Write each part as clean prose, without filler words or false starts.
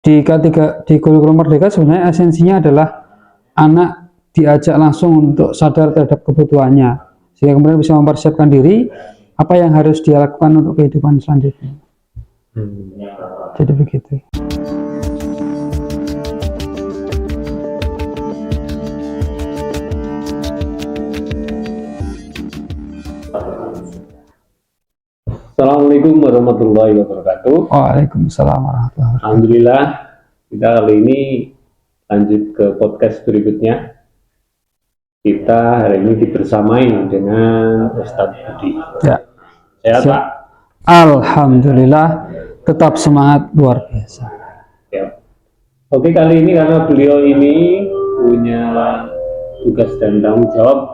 di kurikulum Merdeka sebenarnya esensinya adalah anak diajak langsung untuk sadar terhadap kebutuhannya, sehingga kemudian bisa mempersiapkan diri apa yang harus dia lakukan untuk kehidupan selanjutnya. Jadi begitu. Assalamualaikum warahmatullahi wabarakatuh. Waalaikumsalam warahmatullahi wabarakatuh. Alhamdulillah, kita kali ini lanjut ke podcast berikutnya. Kita hari ini dibersamai dengan Ustadz Budi. Ya. Sehat, Pak? Alhamdulillah, tetap semangat luar biasa. Ya. Oke, kali ini karena beliau ini punya tugas dan tanggung jawab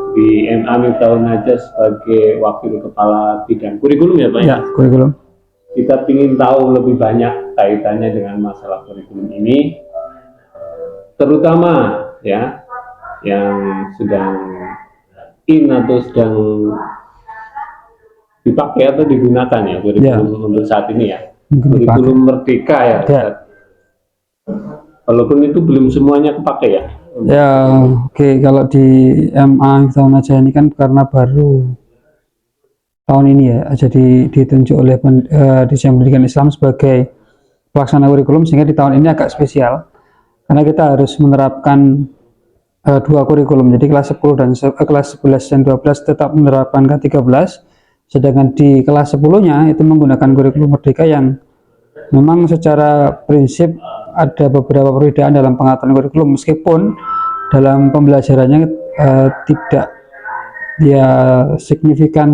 di MA Miftahul Najah sebagai wakil kepala bidang kurikulum ya Pak? Ya, kurikulum. Kita ingin tahu lebih banyak kaitannya dengan masalah kurikulum ini, terutama ya yang sedang in atau sedang dipakai atau digunakan ya kurikulum untuk saat ini ya, kurikulum Merdeka ya. Walaupun itu belum semuanya kepake ya. Ya, oke. Kalau di MA Miftahul Najah ini kan karena baru tahun ini ya, jadi ditunjuk oleh Dirjen Pendidikan Islam sebagai pelaksana kurikulum, sehingga di tahun ini agak spesial karena kita harus menerapkan dua kurikulum. Jadi kelas 10 dan kelas 11 dan 12 tetap menerapkan K13, sedangkan di kelas 10-nya itu menggunakan kurikulum Merdeka yang memang secara prinsip ada beberapa perbedaan dalam pengaturan kurikulum, meskipun dalam pembelajarannya tidak ya signifikan,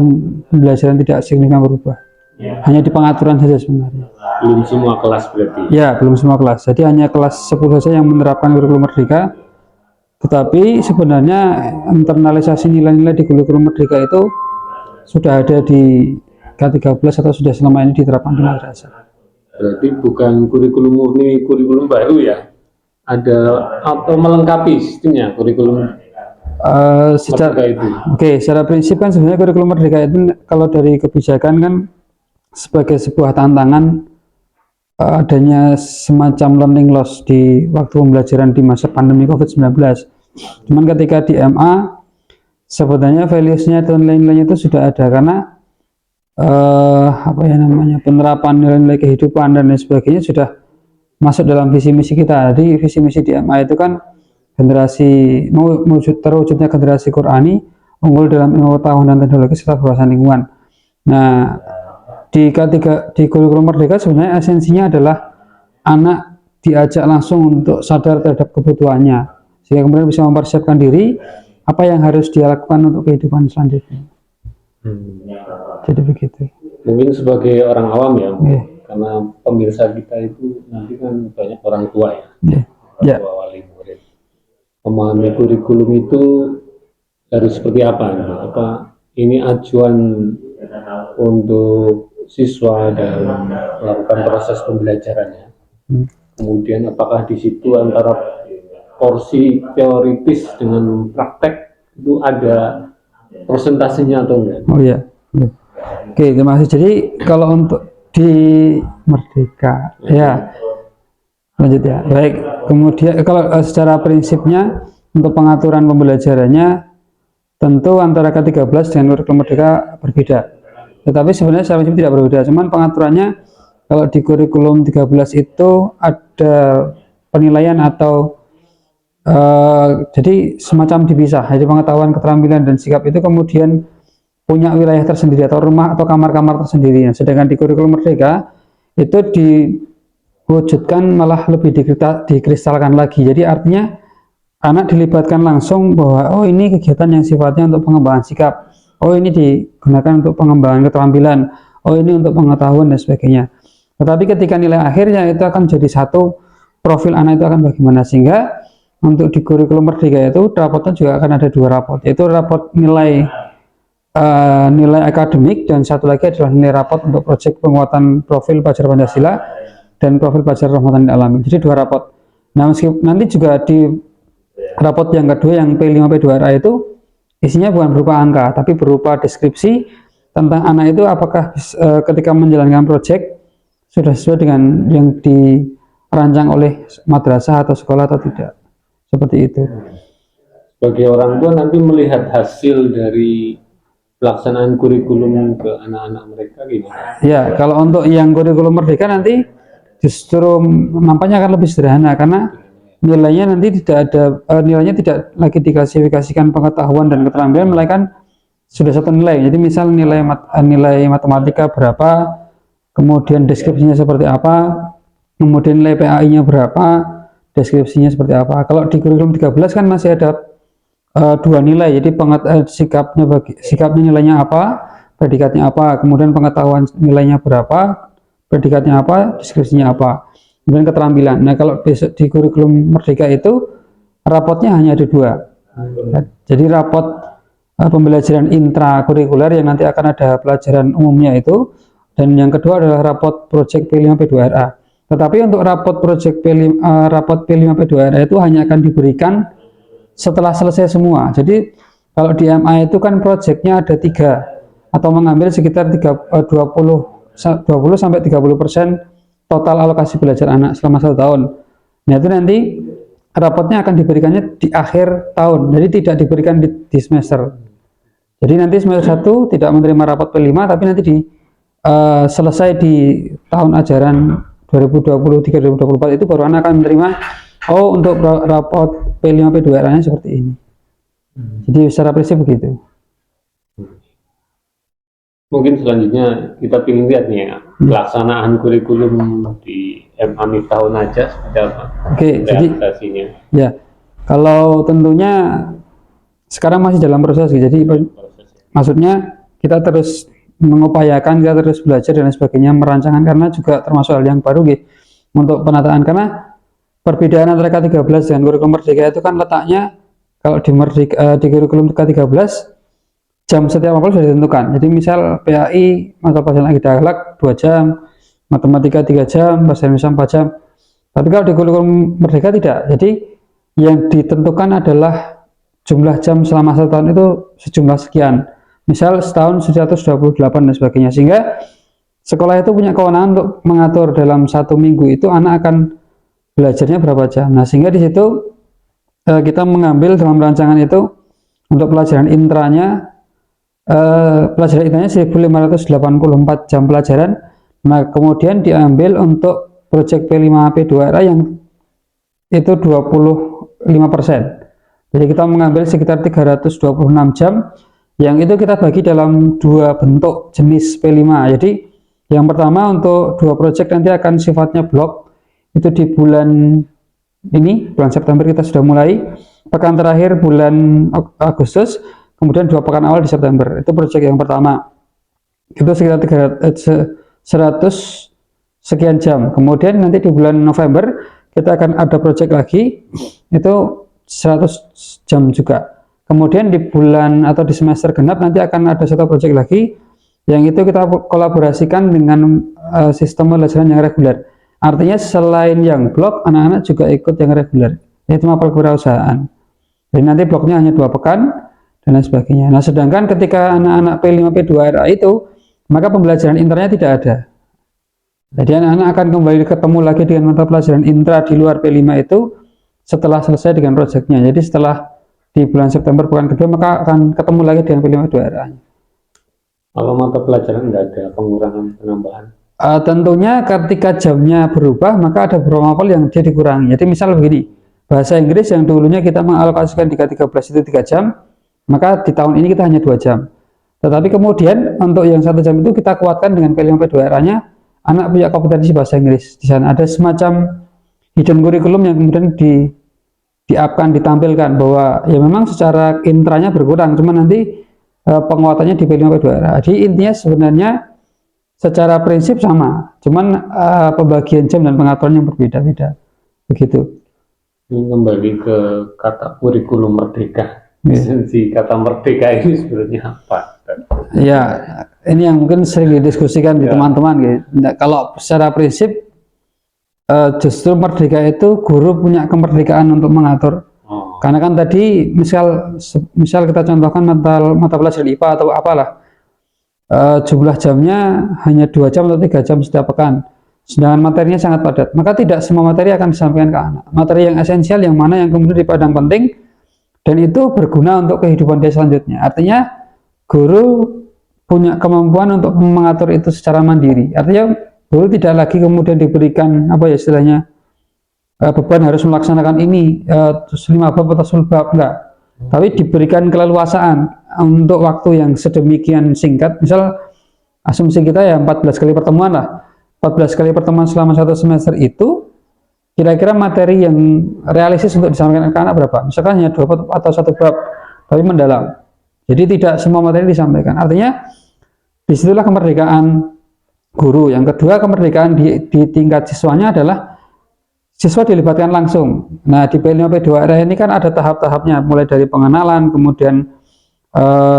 pembelajaran tidak signifikan berubah. Hanya di pengaturan saja sebenarnya. Belum semua kelas berarti? Ya, belum semua kelas. Jadi hanya kelas 10 saja yang menerapkan kurikulum Merdeka. Tetapi sebenarnya internalisasi nilai-nilai di kurikulum Merdeka itu sudah ada di K13 atau sudah selama ini diterapkan di madrasah. Berarti bukan kurikulum murni, kurikulum baru ya? Ada atau melengkapi sistemnya kurikulum secara prinsip kan sebenarnya kurikulum Merdeka itu kalau dari kebijakan kan sebagai sebuah tantangan adanya semacam learning loss di waktu pembelajaran di masa pandemi COVID-19. Cuman ketika di MA sebenarnya values-nya atau nilai-nilainya itu sudah ada, karena penerapan nilai-nilai kehidupan dan lain sebagainya sudah masuk dalam visi misi kita. Jadi visi misi di MA itu kan generasi terwujudnya generasi Qurani unggul dalam ilmu pengetahuan dan teknologi serta berwawasan lingkungan. Nah, di kurikulum Merdeka sebenarnya esensinya adalah anak diajak langsung untuk sadar terhadap kebutuhannya, sehingga kemudian bisa mempersiapkan diri apa yang harus dia lakukan untuk kehidupan selanjutnya. Jadi begitu. Mungkin sebagai orang awam ya, karena pemirsa kita itu nanti kan banyak orang tua ya, orang tua wali murid. Memahami kurikulum itu harus seperti apa? Apa ini acuan untuk siswa dalam melakukan proses pembelajarannya? Kemudian apakah di situ antara porsi teoritis dengan praktek itu ada persentasenya atau enggak? Oh iya. Oke, terima kasih. Jadi kalau untuk di Merdeka ya lanjut ya. Baik, kemudian kalau secara prinsipnya untuk pengaturan pembelajarannya tentu antara K13 dengan kurikulum Merdeka berbeda. Tetapi sebenarnya secara prinsip tidak berbeda, cuman pengaturannya kalau di kurikulum 13 itu ada penilaian atau jadi semacam dipisah. Jadi pengetahuan, keterampilan dan sikap itu kemudian punya wilayah tersendiri atau rumah atau kamar-kamar tersendiri. Sedangkan di kurikulum Merdeka itu diwujudkan malah lebih dikristalkan lagi. Jadi artinya anak dilibatkan langsung bahwa oh ini kegiatan yang sifatnya untuk pengembangan sikap, oh ini digunakan untuk pengembangan keterampilan, oh ini untuk pengetahuan dan sebagainya. Tetapi ketika nilai akhirnya itu akan jadi satu, profil anak itu akan bagaimana, sehingga untuk di kurikulum Merdeka itu rapotnya juga akan ada dua rapot, yaitu rapot nilai akademik dan satu lagi adalah nilai rapot untuk proyek penguatan profil pelajar Pancasila dan profil pelajar rahmatan lil alamin. Jadi dua rapot. Nah, meskipun nanti juga di rapot yang kedua yang P5 P2RA itu isinya bukan berupa angka tapi berupa deskripsi tentang anak itu apakah ketika menjalankan proyek sudah sesuai dengan yang dirancang oleh madrasah atau sekolah atau tidak, seperti itu. Sebagai orang tua nanti melihat hasil dari pelaksanaan kurikulum ke anak-anak mereka gimana? Ya, kalau untuk yang kurikulum merdeka nanti justru nampaknya akan lebih sederhana karena nilainya nanti tidak ada nilainya tidak lagi diklasifikasikan pengetahuan dan keterampilan, melainkan sudah satu nilai. Jadi misal nilai matematika berapa, kemudian deskripsinya seperti apa, kemudian nilai PAI-nya berapa, deskripsinya seperti apa. Kalau di kurikulum 13 kan masih ada dua nilai, jadi sikapnya nilainya apa, predikatnya apa, kemudian pengetahuan nilainya berapa, predikatnya apa, deskripsinya apa, kemudian keterampilan. Nah, kalau besok di kurikulum merdeka itu rapotnya hanya ada dua. Jadi rapot pembelajaran intrakurikuler yang nanti akan ada pelajaran umumnya itu, dan yang kedua adalah rapot project P5 P2RA. Tetapi untuk rapot project rapot P5 P2RA itu hanya akan diberikan setelah selesai semua. Jadi kalau di MA itu kan projectnya ada 3 atau mengambil sekitar 20 sampai 30% total alokasi belajar anak selama 1 tahun. Nah, itu nanti rapotnya akan diberikannya di akhir tahun, jadi tidak diberikan di semester. Jadi nanti semester 1 tidak menerima rapot P5, tapi nanti selesai di tahun ajaran 2023-2024 itu baru anak akan menerima, oh untuk rapot P5 P2RA nya seperti ini. Jadi secara prinsip begitu. Mungkin selanjutnya kita ingin lihat nih ya, pelaksanaan kurikulum di MA Miftahul Najah seperti apa? Oke, jadi ya kalau tentunya sekarang masih dalam proses, jadi maksudnya kita terus mengupayakan, kita terus belajar dan sebagainya, merancangkan, karena juga termasuk hal yang baru gitu, untuk penataan. Karena perbedaan antara K13 dengan kurikulum merdeka itu kan letaknya, kalau di kurikulum K13 jam setiap mapel sudah ditentukan. Jadi misal PAI mata pelajaran akidah akhlak 2 jam, matematika 3 jam, bahasa Indonesia 4 jam. Tapi kalau di kurikulum merdeka tidak. Jadi yang ditentukan adalah jumlah jam selama 1 tahun itu sejumlah sekian. Misal setahun 128 dan sebagainya. Sehingga sekolah itu punya kewenangan untuk mengatur dalam 1 minggu itu anak akan belajarnya berapa jam. Nah, sehingga di situ kita mengambil dalam rancangan itu untuk pelajaran intranya 1584 jam pelajaran. Nah, kemudian diambil untuk project P5 P2RA yang itu 25%. Jadi kita mengambil sekitar 326 jam, yang itu kita bagi dalam 2 bentuk jenis P5. Jadi yang pertama untuk 2 project nanti akan sifatnya blok, itu di bulan ini, bulan September kita sudah mulai, pekan terakhir bulan Agustus, kemudian 2 pekan awal di September. Itu project yang pertama, itu sekitar 100 sekian jam. Kemudian nanti di bulan November kita akan ada project lagi, itu 100 jam juga. Kemudian di bulan atau di semester genap nanti akan ada 1 project lagi, yang itu kita kolaborasikan dengan sistem pembelajaran yang reguler. Artinya selain yang blok, anak-anak juga ikut yang reguler, yaitu mapel kewirausahaan. Jadi nanti bloknya hanya 2 pekan dan lain sebagainya. Nah, sedangkan ketika anak-anak P5 P2RA itu, maka pembelajaran intranya tidak ada. Jadi anak-anak akan kembali ketemu lagi dengan mata pelajaran intra di luar P5 itu setelah selesai dengan proyeknya. Jadi setelah di bulan September bulan kedua, maka akan ketemu lagi dengan P5 P2RA. Kalau mata pelajaran nggak ada pengurangan penambahan? Tentunya ketika jamnya berubah, maka ada beberapa mapel yang dia dikurangi. Jadi misal begini, bahasa Inggris yang dulunya kita mengalokasikan di K13 itu 3 jam, maka di tahun ini kita hanya 2 jam. Tetapi kemudian untuk yang 1 jam itu kita kuatkan dengan P5 P2RA nya, anak punya kompetensi bahasa Inggris. Di sana ada semacam hidden kurikulum yang kemudian ditampilkan bahwa ya memang secara intranya berkurang, cuma nanti penguatannya di P5 P2RA. Jadi intinya sebenarnya secara prinsip sama, cuman pembagian jam dan pengaturan yang berbeda-beda. Begitu. Ini kembali ke kata kurikulum merdeka. Esensi kata merdeka ini sebenarnya apa? Ya, ini yang mungkin sering didiskusikan di teman-teman gitu. Nah, kalau secara prinsip justru merdeka itu guru punya kemerdekaan untuk mengatur. Karena kan tadi misal kita contohkan mata pelajaran IPA atau apalah, jumlah jamnya hanya 2 jam atau 3 jam setiap pekan. sedangkan materinya sangat padat. Maka tidak semua materi akan disampaikan ke anak. Materi yang esensial yang mana yang kemudian dipandang penting dan itu berguna untuk kehidupan dia selanjutnya. Artinya guru punya kemampuan untuk mengatur itu secara mandiri. Artinya guru tidak lagi kemudian diberikan apa ya istilahnya beban harus melaksanakan ini 5 bab atau 10 bab, enggak. Tapi diberikan keleluasaan untuk waktu yang sedemikian singkat. Misal asumsi kita ya 14 kali pertemuan lah. 14 kali pertemuan selama 1 semester itu kira-kira materi yang realistis untuk disampaikan ke anak berapa? Misalkan hanya 2 atau 1 bab, tapi mendalam. Jadi tidak semua materi disampaikan. Artinya disitulah kemerdekaan guru. Yang kedua, kemerdekaan di tingkat siswanya adalah siswa dilibatkan langsung. Nah, di P5P2R ini kan ada tahap-tahapnya, mulai dari pengenalan, kemudian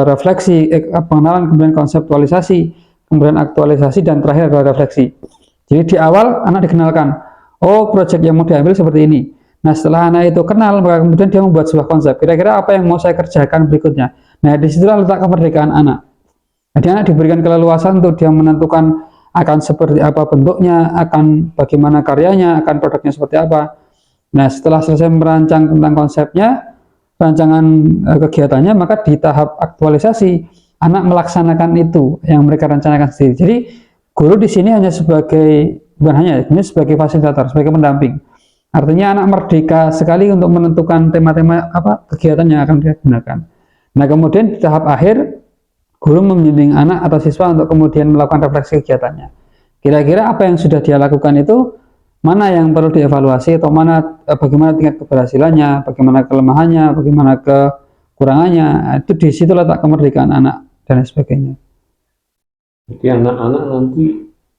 refleksi, pengenalan, kemudian konseptualisasi, kemudian aktualisasi, dan terakhir adalah refleksi. Jadi di awal anak dikenalkan, oh proyek yang mau diambil seperti ini. Nah setelah anak itu kenal, maka kemudian dia membuat sebuah konsep. Kira-kira apa yang mau saya kerjakan berikutnya. Nah disitulah letak kemerdekaan anak. Jadi anak diberikan keleluasaan untuk dia menentukan akan seperti apa bentuknya, akan bagaimana karyanya, akan produknya seperti apa. Nah setelah selesai merancang tentang konsepnya, rancangan kegiatannya, maka di tahap aktualisasi anak melaksanakan itu yang mereka rencanakan sendiri. Jadi guru di sini hanya sebagai, bukan hanya, ini sebagai fasilitator, sebagai pendamping. Artinya anak merdeka sekali untuk menentukan tema-tema apa kegiatan yang akan dia gunakan. Nah kemudian di tahap akhir guru membimbing anak atau siswa untuk kemudian melakukan refleksi kegiatannya. Kira-kira apa yang sudah dia lakukan itu, mana yang perlu dievaluasi, atau mana bagaimana tingkat keberhasilannya, bagaimana kelemahannya, bagaimana kekurangannya. Itu di situ letak kemerdekaan anak dan sebagainya. Jadi anak-anak nanti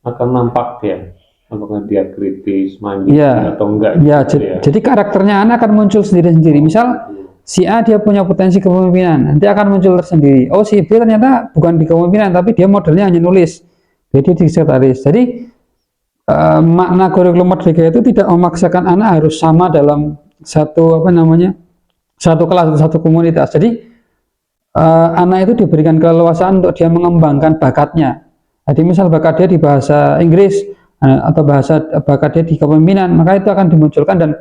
akan nampak ya, apakah dia kritis, mandiri atau enggak. Ya, jadi karakternya anak akan muncul sendiri-sendiri. Misal si A dia punya potensi kepemimpinan, nanti akan muncul tersendiri. Oh si B ternyata bukan di kepemimpinan, tapi dia modelnya hanya nulis, jadi di sekretaris. Jadi makna kurikulum merdeka itu tidak memaksakan anak harus sama dalam satu satu kelas atau satu komunitas. Jadi anak itu diberikan keleluasaan untuk dia mengembangkan bakatnya. Jadi misal bakat dia di bahasa Inggris atau bakat dia di kepemimpinan, maka itu akan dimunculkan dan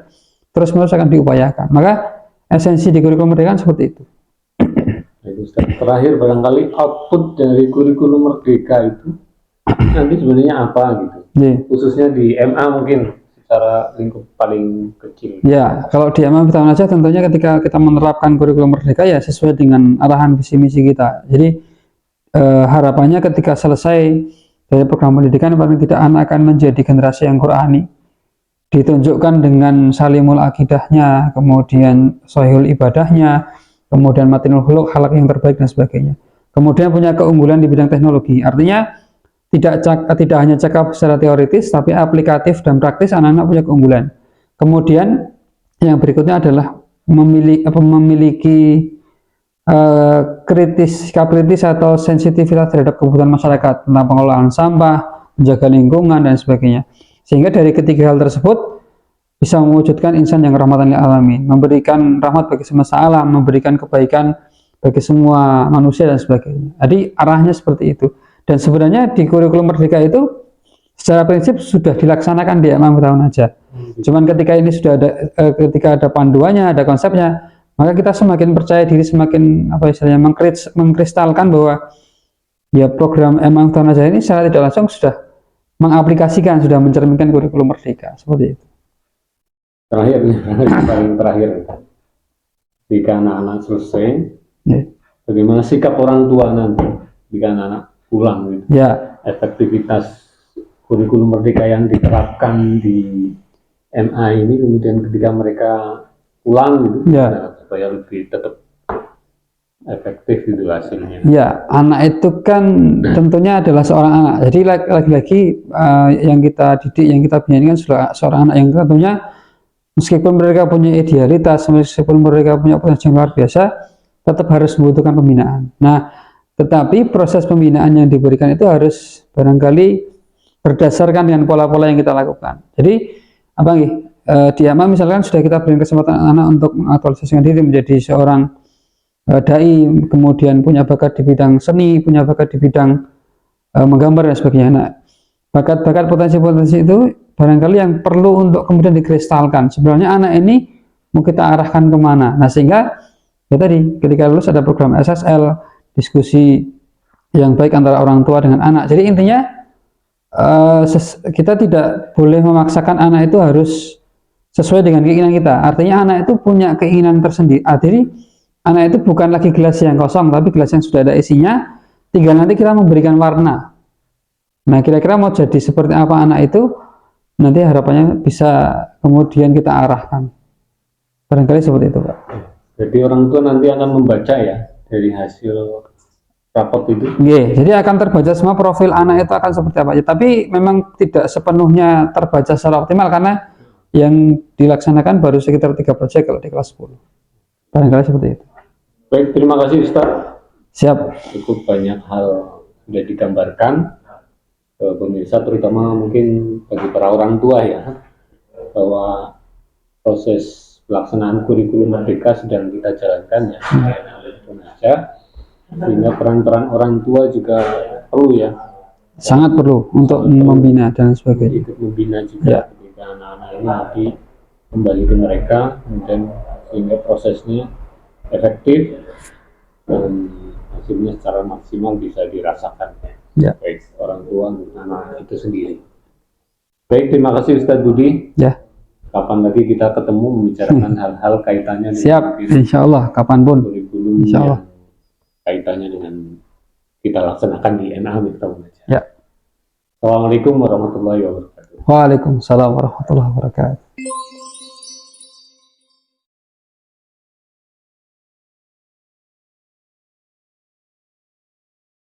terus-menerus akan diupayakan. Maka esensi di kurikulum merdeka seperti itu. Terakhir barangkali output dari kurikulum merdeka itu nanti sebenarnya apa gitu? Khususnya di MA mungkin secara lingkup paling kecil. Ya, kalau di MA kita aja tentunya ketika kita menerapkan kurikulum merdeka ya sesuai dengan arahan visi misi kita. Jadi harapannya ketika selesai dari program pendidikan paling tidak anak akan menjadi generasi yang Qur'ani, ditunjukkan dengan salimul akidahnya, kemudian sahihul ibadahnya, kemudian matinul khuluq, akhlak yang terbaik dan sebagainya. Kemudian punya keunggulan di bidang teknologi. Artinya tidak hanya cakap secara teoritis, tapi aplikatif dan praktis anak-anak punya keunggulan. Kemudian yang berikutnya adalah memiliki sikap kritis atau sensitivitas terhadap kebutuhan masyarakat tentang pengelolaan sampah, menjaga lingkungan dan sebagainya. Sehingga dari ketiga hal tersebut bisa mewujudkan insan yang rahmatan lil alamin, memberikan rahmat bagi semesta alam, memberikan kebaikan bagi semua manusia dan sebagainya. Jadi arahnya seperti itu. Dan sebenarnya di kurikulum merdeka itu secara prinsip sudah dilaksanakan di MA tahun aja. Cuman ketika ini sudah ada ketika ada panduannya, ada konsepnya, maka kita semakin percaya diri, semakin mengkristalkan bahwa ya program MA tahun aja ini secara tidak langsung sudah mengaplikasikan, sudah mencerminkan kurikulum merdeka seperti itu. Terakhir nih, paling terakhir, jika anak-anak selesai, bagaimana sikap orang tua nanti jika anak-anak pulang gitu? Ya. Efektivitas kurikulum merdeka yang diterapkan di MA ini kemudian ketika mereka pulang gitu, supaya lebih tetap efektif gitu hasilnya. Ya, anak itu kan tentunya adalah seorang anak. Jadi lagi-lagi yang kita didik, yang kita bina ini kan seorang anak yang tentunya meskipun mereka punya idealitas, meskipun mereka punya potensi yang luar biasa, tetap harus membutuhkan pembinaan. Nah, tetapi proses pembinaan yang diberikan itu harus barangkali berdasarkan dengan pola-pola yang kita lakukan. Jadi apa nih? Di MA misalkan sudah kita berikan kesempatan anak untuk mengaktualisasikan diri menjadi seorang dai, kemudian punya bakat di bidang seni, punya bakat di bidang menggambar dan sebagainya. Nah, bakat-bakat potensi-potensi itu barangkali yang perlu untuk kemudian dikristalkan. Sebenarnya anak ini mau kita arahkan kemana. Nah, sehingga ya tadi ketika lulus ada program SSL, diskusi yang baik antara orang tua dengan anak. Jadi intinya kita tidak boleh memaksakan anak itu harus sesuai dengan keinginan kita. Artinya anak itu punya keinginan tersendiri. Jadi anak itu bukan lagi gelas yang kosong, tapi gelas yang sudah ada isinya. Tinggal nanti kita memberikan warna. Nah, kira-kira mau jadi seperti apa anak itu, nanti harapannya bisa kemudian kita arahkan. Barangkali seperti itu, Pak. Jadi orang tua nanti akan membaca ya dari hasil rapot itu. Jadi akan terbaca semua profil anak itu akan seperti apa. Tapi memang tidak sepenuhnya terbaca secara optimal karena yang dilaksanakan baru sekitar 3 proyek kalau di kelas 10. Barangkali seperti itu. Baik, terima kasih Ustaz. Siap. Cukup banyak hal sudah digambarkan ke pemirsa, terutama mungkin bagi para orang tua ya, bahwa proses pelaksanaan kurikulum merdeka sedang kita jalankan ya, aja, sehingga peran-peran orang tua juga perlu ya. Sangat perlu untuk membina dan sebagainya. Ikut membina juga ketika anak-anak ini nanti kembali ke mereka, kemudian sehingga prosesnya efektif dan hasilnya secara maksimal bisa dirasakan baik orang tua dan anak itu sendiri. Baik, terima kasih Ustadz Budi. Ya. Kapan lagi kita ketemu membicarakan hal-hal kaitannya dengan siap, insya Allah kapanpun kurikulum yang kaitannya dengan kita laksanakan di NA Miftahul Najah. Ya. Assalamualaikum warahmatullahi wabarakatuh. Waalaikumsalam warahmatullahi wabarakatuh.